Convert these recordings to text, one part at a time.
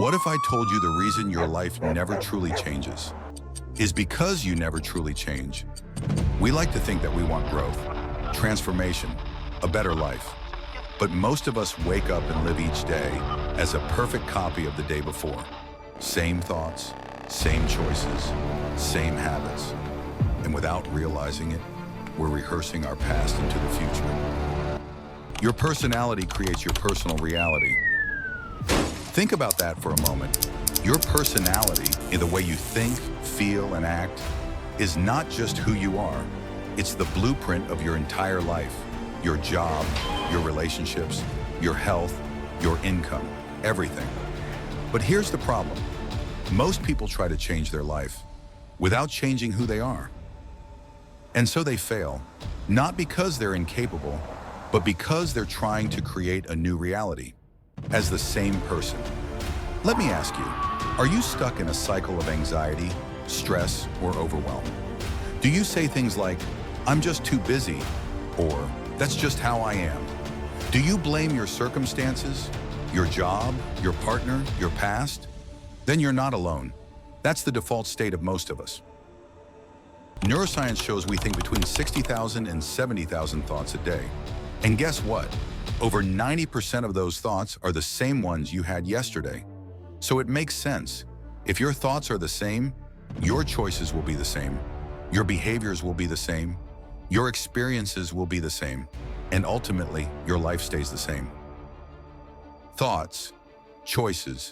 What if I told you the reason your life never truly changes is because you never truly change? We like to think that we want growth, transformation, a better life. But most of us wake up and live each day as a perfect copy of the day before. Same thoughts, same choices, same habits. And without realizing it, we're rehearsing our past into the future. Your personality creates your personal reality. Think about that for a moment. Your personality, in the way you think, feel, and act, is not just who you are. It's the blueprint of your entire life. Your job, your relationships, your health, your income, everything. But here's the problem. Most people try to change their life without changing who they are. And so they fail, not because they're incapable, but because they're trying to create a new reality as the same person. Let me ask you, are you stuck in a cycle of anxiety, stress, or overwhelm? Do you say things like, "I'm just too busy," or "That's just how I am"? Do you blame your circumstances, your job, your partner, your past? Then you're not alone. That's the default state of most of us. Neuroscience shows we think between 60,000 and 70,000 thoughts a day. And guess what? Over 90% of those thoughts are the same ones you had yesterday. So it makes sense. If your thoughts are the same, your choices will be the same, your behaviors will be the same, your experiences will be the same, and ultimately, your life stays the same. Thoughts, choices,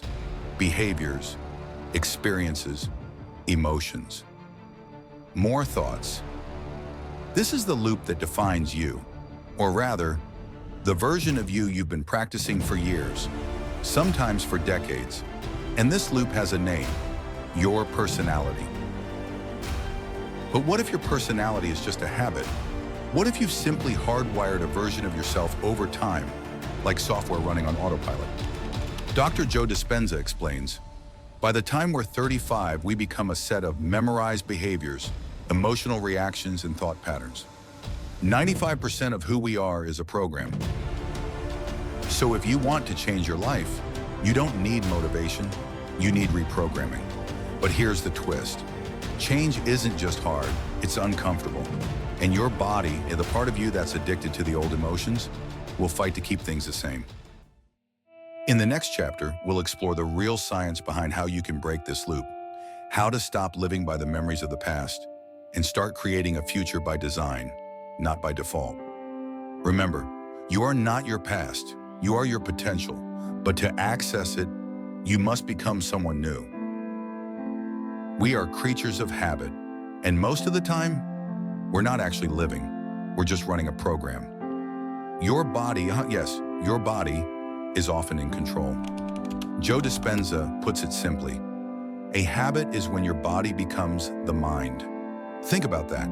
behaviors, experiences, emotions. More thoughts. This is the loop that defines you, or rather, the version of you you've been practicing for years, sometimes for decades. And this loop has a name, your personality. But what if your personality is just a habit? What if you've simply hardwired a version of yourself over time, like software running on autopilot? Dr. Joe Dispenza explains, by the time we're 35, we become a set of memorized behaviors, emotional reactions, and thought patterns. 95% of who we are is a program. So if you want to change your life, you don't need motivation, you need reprogramming. But here's the twist. Change isn't just hard, it's uncomfortable. And your body, the part of you that's addicted to the old emotions, will fight to keep things the same. In the next chapter, we'll explore the real science behind how you can break this loop, how to stop living by the memories of the past, and start creating a future by design, not by default. Remember, you are not your past, you are your potential, but to access it, you must become someone new. We are creatures of habit, and most of the time, we're not actually living, we're just running a program. Your body, yes, your body is often in control. Joe Dispenza puts it simply, a habit is when your body becomes the mind. Think about that.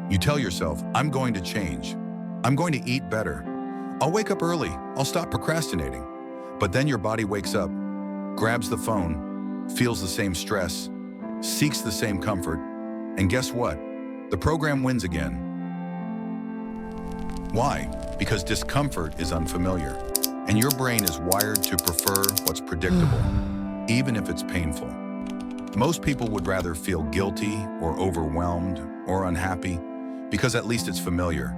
You tell yourself, I'm going to change. I'm going to eat better. I'll wake up early. I'll stop procrastinating. But then your body wakes up, grabs the phone, feels the same stress, seeks the same comfort, and guess what? The program wins again. Why? Because discomfort is unfamiliar, and your brain is wired to prefer what's predictable, even if it's painful. Most people would rather feel guilty or overwhelmed or unhappy because at least it's familiar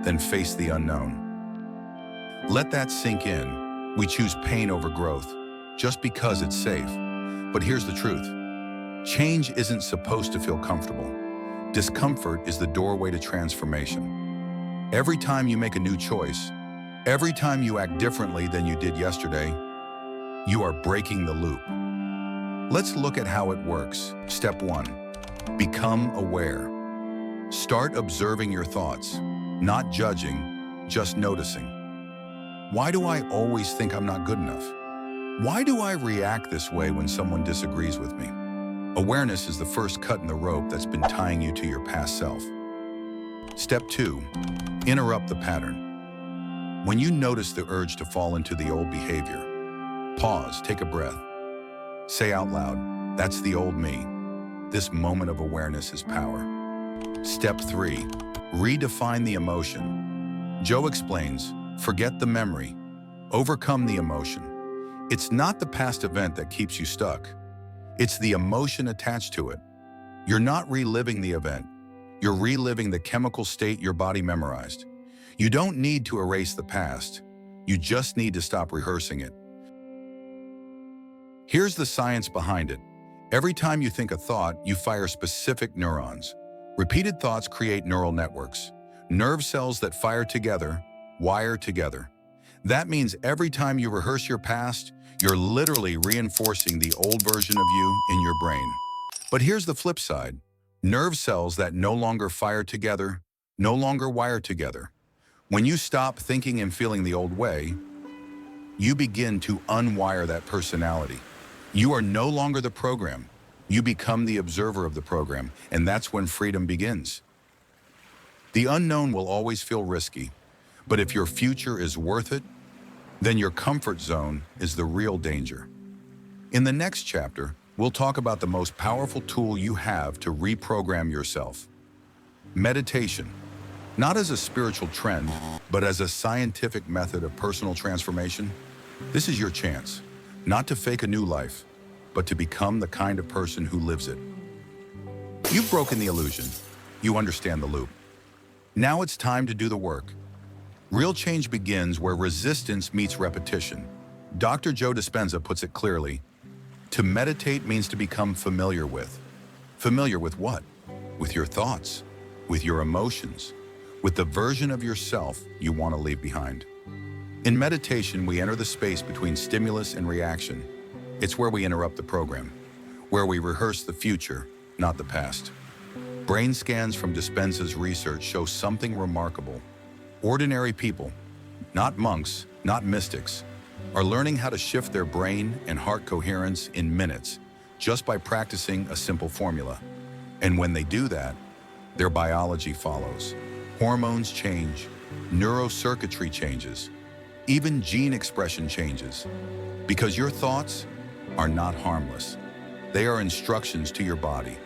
than face the unknown. Let that sink in. We choose pain over growth just because it's safe. But here's the truth. Change isn't supposed to feel comfortable. Discomfort is the doorway to transformation. Every time you make a new choice, every time you act differently than you did yesterday, you are breaking the loop. Let's look at how it works. Step 1, become aware. Start observing your thoughts, not judging, just noticing. Why do I always think I'm not good enough? Why do I react this way when someone disagrees with me? Awareness is the first cut in the rope that's been tying you to your past self. Step 2, interrupt the pattern. When you notice the urge to fall into the old behavior, pause, take a breath. Say out loud, that's the old me. This moment of awareness is power. Step 3, redefine the emotion. Joe explains, forget the memory, overcome the emotion. It's not the past event that keeps you stuck. It's the emotion attached to it. You're not reliving the event. You're reliving the chemical state your body memorized. You don't need to erase the past. You just need to stop rehearsing it. Here's the science behind it. Every time you think a thought, you fire specific neurons. Repeated thoughts create neural networks. Nerve cells that fire together, wire together. That means every time you rehearse your past, you're literally reinforcing the old version of you in your brain. But here's the flip side. Nerve cells that no longer fire together, no longer wire together. When you stop thinking and feeling the old way, you begin to unwire that personality. You are no longer the program. You become the observer of the program, and that's when freedom begins. The unknown will always feel risky, but if your future is worth it, then your comfort zone is the real danger. In the next chapter, we'll talk about the most powerful tool you have to reprogram yourself. Meditation, not as a spiritual trend, but as a scientific method of personal transformation. This is your chance, not to fake a new life, but to become the kind of person who lives it. You've broken the illusion. You understand the loop. Now it's time to do the work. Real change begins where resistance meets repetition. Dr. Joe Dispenza puts it clearly. To meditate means to become familiar with. Familiar with what? With your thoughts, with your emotions, with the version of yourself you want to leave behind. In meditation, we enter the space between stimulus and reaction. It's where we interrupt the program, where we rehearse the future, not the past. Brain scans from Dispenza's research show something remarkable. Ordinary people, not monks, not mystics, are learning how to shift their brain and heart coherence in minutes just by practicing a simple formula. And when they do that, their biology follows. Hormones change, neurocircuitry changes, even gene expression changes. Because your thoughts are not harmless. They are instructions to your body.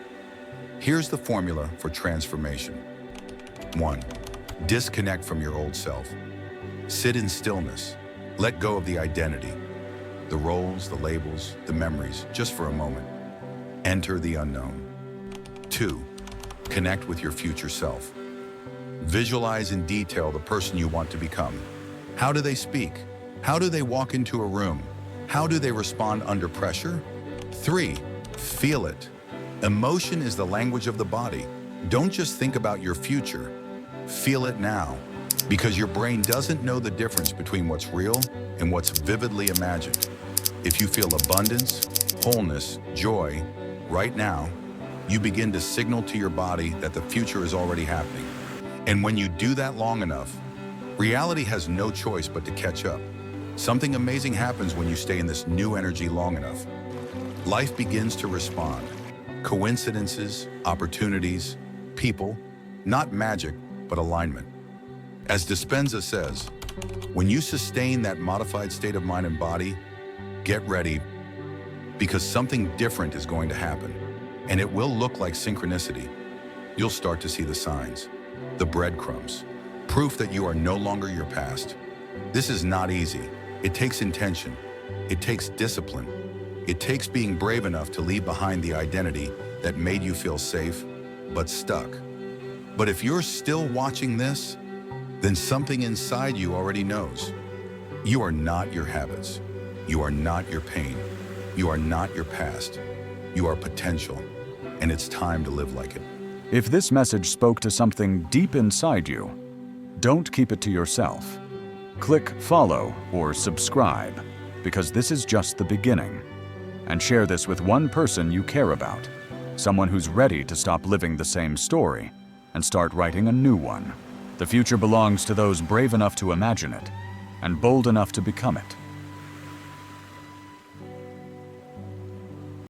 Here's the formula for transformation. 1. Disconnect from your old self. Sit in stillness. Let go of the identity, the roles, the labels, the memories, just for a moment. Enter the unknown. 2. Connect with your future self. Visualize in detail the person you want to become. How do they speak? How do they walk into a room? How do they respond under pressure? 3. Feel it. Emotion is the language of the body. Don't just think about your future. Feel it now, because your brain doesn't know the difference between what's real and what's vividly imagined. If you feel abundance, wholeness, joy, right now, you begin to signal to your body that the future is already happening. And when you do that long enough, reality has no choice but to catch up. Something amazing happens when you stay in this new energy long enough. Life begins to respond. Coincidences, opportunities, people, not magic, but alignment. As Dispenza says, when you sustain that modified state of mind and body, get ready, because something different is going to happen, and it will look like synchronicity. You'll start to see the signs, the breadcrumbs, proof that you are no longer your past. This is not easy. It takes intention. It takes discipline. It takes being brave enough to leave behind the identity that made you feel safe, but stuck. But if you're still watching this, then something inside you already knows. You are not your habits. You are not your pain. You are not your past. You are potential, and it's time to live like it. If this message spoke to something deep inside you, don't keep it to yourself. Click follow or subscribe, because this is just the beginning. And share this with one person you care about, someone who's ready to stop living the same story and start writing a new one. The future belongs to those brave enough to imagine it and bold enough to become it.